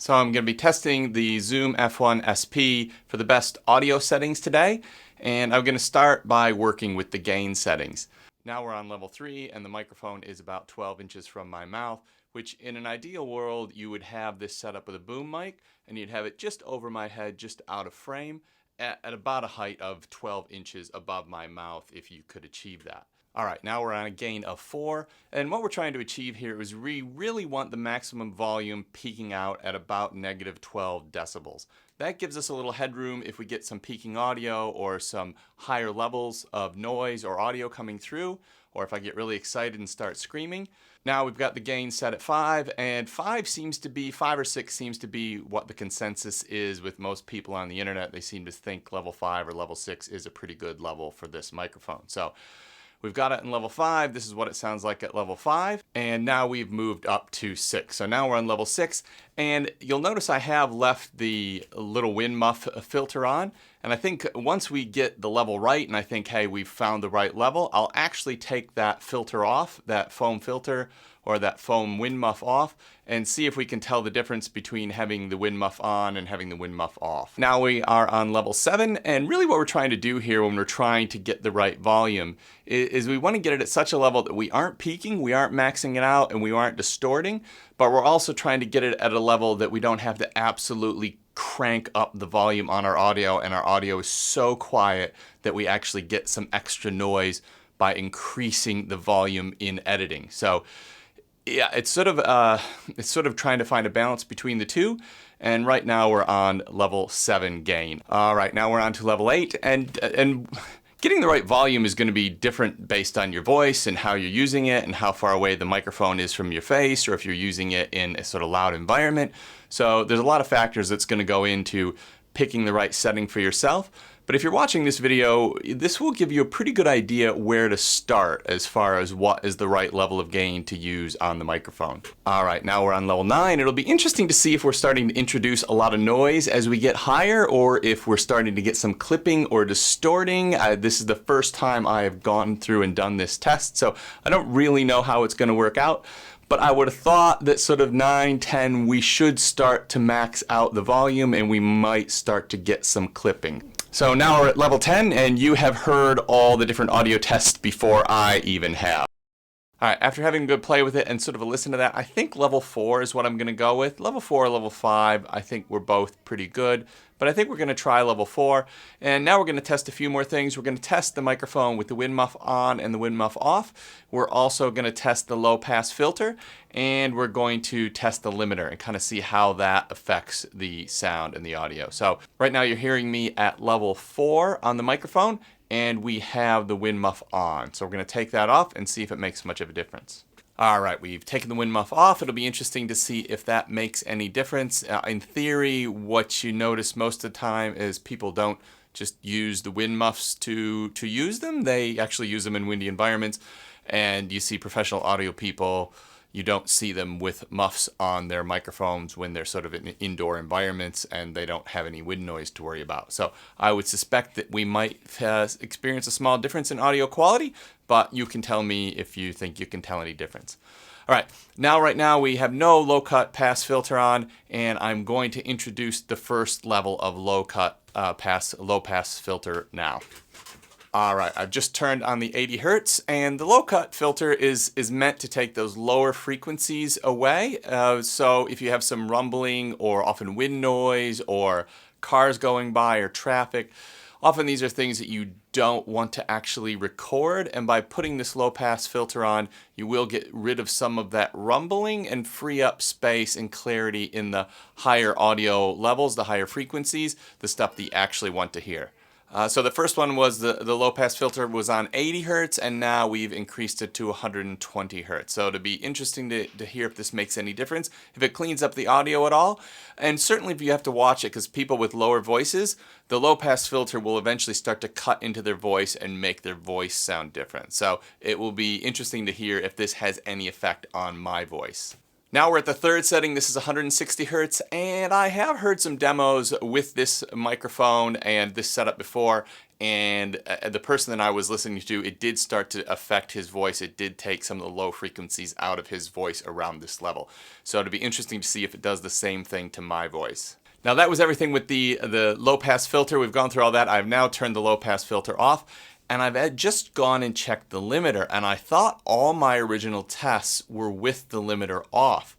So I'm going to be testing the Zoom F1 SP for the best audio settings today, and I'm going to start by working with the gain settings. Now we're on level 3 and the microphone is about 12 inches from my mouth, which in an ideal world you would have this set up with a boom mic and you'd have it just over my head, just out of frame, at about a height of 12 inches above my mouth if you could achieve that. Alright, now we're on a gain of 4, and what we're trying to achieve here is we really want the maximum volume peaking out at about negative 12 decibels. That gives us a little headroom if we get some peaking audio or some higher levels of noise or audio coming through, or if I get really excited and start screaming. Now we've got the gain set at 5, and 5 or 6 seems to be what the consensus is with most people on the internet. They seem to think level 5 or level 6 is a pretty good level for this microphone. So we've got it in level 5, this is what it sounds like at level 5, and now we've moved up to 6. So now we're on level 6, and you'll notice I have left the little wind muff filter on, and I think once we get the level right, and I think, hey, we've found the right level, I'll actually take that filter off, that foam filter, or that foam wind muff off, and see if we can tell the difference between having the wind muff on and having the wind muff off. Now we are on level 7, and really what we're trying to do here when we're trying to get the right volume is we want to get it at such a level that we aren't peaking, we aren't maxing it out, and we aren't distorting, but we're also trying to get it at a level that we don't have to absolutely crank up the volume on our audio, and our audio is so quiet that we actually get some extra noise by increasing the volume in editing. So yeah, it's sort of trying to find a balance between the two, and right now we're on level 7 gain. All right, now we're on to level 8, and getting the right volume is going to be different based on your voice and how you're using it and how far away the microphone is from your face, or if you're using it in a sort of loud environment. So there's a lot of factors that's going to go into picking the right setting for yourself. But if you're watching this video, this will give you a pretty good idea where to start as far as what is the right level of gain to use on the microphone. All right, now we're on level 9. It'll be interesting to see if we're starting to introduce a lot of noise as we get higher, or if we're starting to get some clipping or distorting. This is the first time I have gone through and done this test, so I don't really know how it's going to work out. But I would have thought that sort of 9, 10, we should start to max out the volume and we might start to get some clipping. So now we're at level 10, and you have heard all the different audio tests before I even have. Alright, after having a good play with it and sort of a listen to that, I think level 4 is what I'm going to go with. Level 4 or level 5, I think we're both pretty good, but I think we're going to try level 4. And now we're going to test a few more things. We're going to test the microphone with the wind muff on and the wind muff off. We're also going to test the low pass filter, and we're going to test the limiter and kind of see how that affects the sound and the audio. So right now you're hearing me at level 4 on the microphone, and we have the wind muff on. So we're going to take that off and see if it makes much of a difference. All right, we've taken the wind muff off. It'll be interesting to see if that makes any difference. In theory, what you notice most of the time is people don't just use the wind muffs to use them. They actually use them in windy environments, and you see professional audio people, you don't see them with muffs on their microphones when they're sort of in indoor environments and they don't have any wind noise to worry about. So I would suspect that we might experience a small difference in audio quality, but you can tell me if you think you can tell any difference. All right, right now we have no low cut pass filter on, and I'm going to introduce the first level of low pass filter now. All right, I've just turned on the 80 hertz, and the low cut filter is meant to take those lower frequencies away. So if you have some rumbling or often wind noise or cars going by or traffic, often these are things that you don't want to actually record, and by putting this low pass filter on, you will get rid of some of that rumbling and free up space and clarity in the higher audio levels, the higher frequencies, the stuff that you actually want to hear. So the first one was the low pass filter was on 80 hertz, and now we've increased it to 120 hertz. So it'll be interesting to hear if this makes any difference, if it cleans up the audio at all. And certainly if you have to watch it, because people with lower voices, the low pass filter will eventually start to cut into their voice and make their voice sound different. So it will be interesting to hear if this has any effect on my voice. Now we're at the third setting. This is 160 hertz, and I have heard some demos with this microphone and this setup before, and the person that I was listening to, it did start to affect his voice. It did take some of the low frequencies out of his voice around this level. So it'll be interesting to see if it does the same thing to my voice. Now that was everything with the low pass filter. We've gone through all that. I've now turned the low pass filter off, and I've just gone and checked the limiter, and I thought all my original tests were with the limiter off.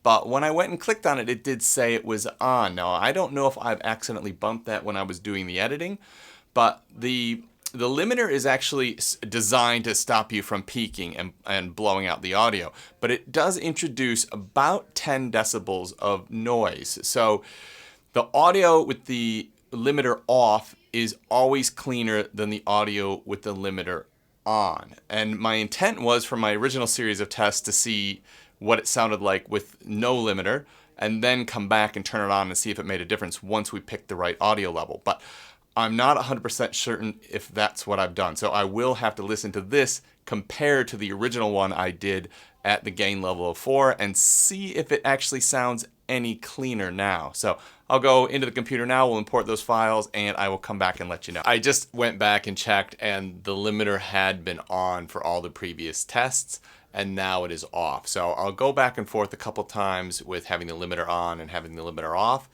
But when I went and clicked on it, it did say it was on. Now, I don't know if I've accidentally bumped that when I was doing the editing, but the limiter is actually designed to stop you from peaking and blowing out the audio. But it does introduce about 10 decibels of noise. So the audio with the limiter off is always cleaner than the audio with the limiter on. And my intent was for my original series of tests to see what it sounded like with no limiter, and then come back and turn it on and see if it made a difference once we picked the right audio level. But I'm not 100% certain if that's what I've done. So I will have to listen to this compared to the original one I did at the gain level of 4 and see if it actually sounds any cleaner now. So I'll go into the computer now, we'll import those files, and I will come back and let you know. I just went back and checked, and the limiter had been on for all the previous tests, and now it is off. So I'll go back and forth a couple times with having the limiter on and having the limiter off,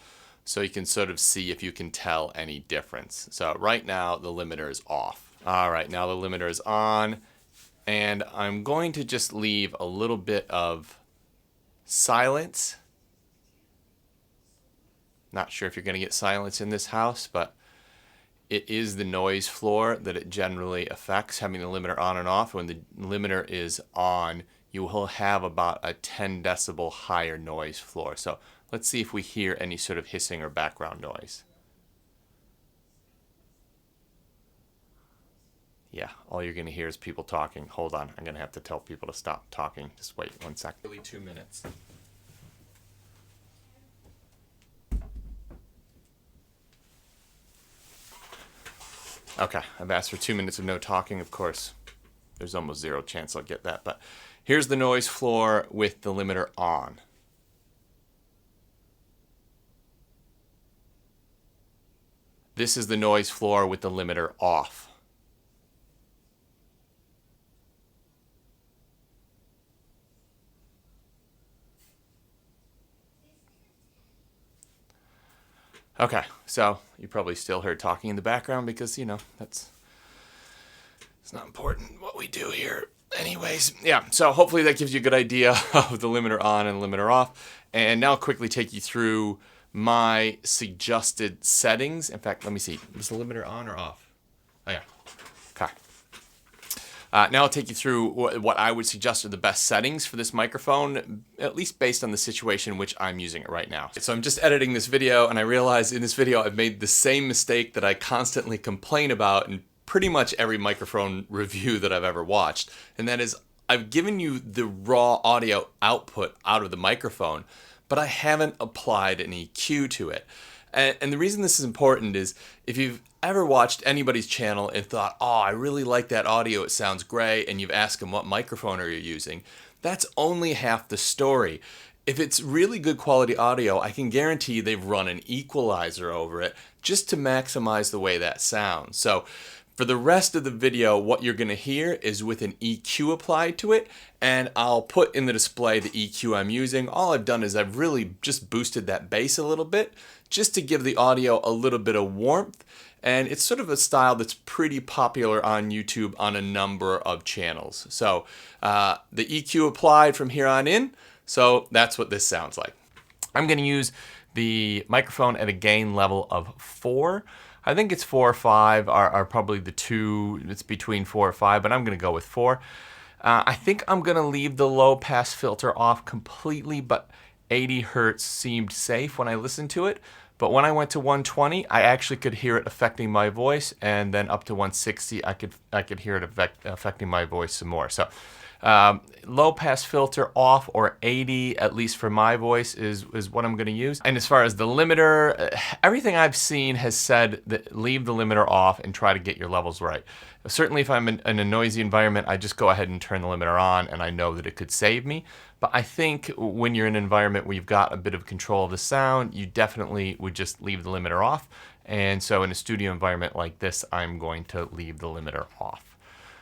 so you can sort of see if you can tell any difference. So right now the limiter is off. All right, now the limiter is on, and I'm going to just leave a little bit of silence. Not sure if you're going to get silence in this house, but it is the noise floor that it generally affects, having the limiter on and off. When the limiter is on, you will have about a 10 decibel higher noise floor. So let's see if we hear any sort of hissing or background noise. Yeah, all you're going to hear is people talking. Hold on, I'm going to have to tell people to stop talking. Just wait 1 second. Really 2 minutes. Okay, I've asked for 2 minutes of no talking, of course. There's almost zero chance I'll get that, but here's the noise floor with the limiter on. This is the noise floor with the limiter off. Okay, so you probably still heard talking in the background because, you know, it's not important what we do here. Anyways, yeah, so hopefully that gives you a good idea of the limiter on and limiter off. And now I'll quickly take you through my suggested settings. In fact, let me see. Was the limiter on or off? Oh, yeah. Okay. Now I'll take you through what I would suggest are the best settings for this microphone, at least based on the situation in which I'm using it right now. So I'm just editing this video, and I realize in this video I've made the same mistake that I constantly complain about in pretty much every microphone review that I've ever watched, and that is I've given you the raw audio output out of the microphone, but I haven't applied an EQ to it. And the reason this is important is if you've ever watched anybody's channel and thought, oh, I really like that audio, it sounds great, and you've asked them what microphone are you using, that's only half the story. If it's really good quality audio, I can guarantee they've run an equalizer over it just to maximize the way that sounds. So for the rest of the video, what you're going to hear is with an EQ applied to it, and I'll put in the display the EQ I'm using. All I've done is I've really just boosted that bass a little bit, just to give the audio a little bit of warmth, and it's sort of a style that's pretty popular on YouTube on a number of channels. So the EQ applied from here on in, so that's what this sounds like. I'm going to use the microphone at a gain level of 4. I think it's 4 or 5 are probably the two. It's between 4 or 5, but I'm going to go with 4. I think I'm going to leave the low pass filter off completely, but 80 hertz seemed safe when I listened to it. But when I went to 120, I actually could hear it affecting my voice, and then up to 160, I could hear it affecting my voice some more. So low pass filter off, or 80, at least for my voice, is what I'm going to use. And as far as the limiter, everything I've seen has said that leave the limiter off and try to get your levels right. Certainly if I'm in a noisy environment, I just go ahead and turn the limiter on, and I know that it could save me. But I think when you're in an environment where you've got a bit of control of the sound, you definitely would just leave the limiter off And so in a studio environment like this, I'm going to leave the limiter off.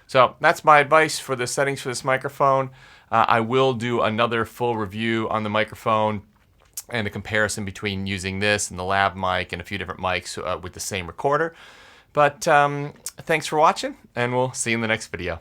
So that's my advice for the settings for this microphone. I will do another full review on the microphone and a comparison between using this and the lav mic and a few different mics with the same recorder. But thanks for watching, and we'll see you in the next video.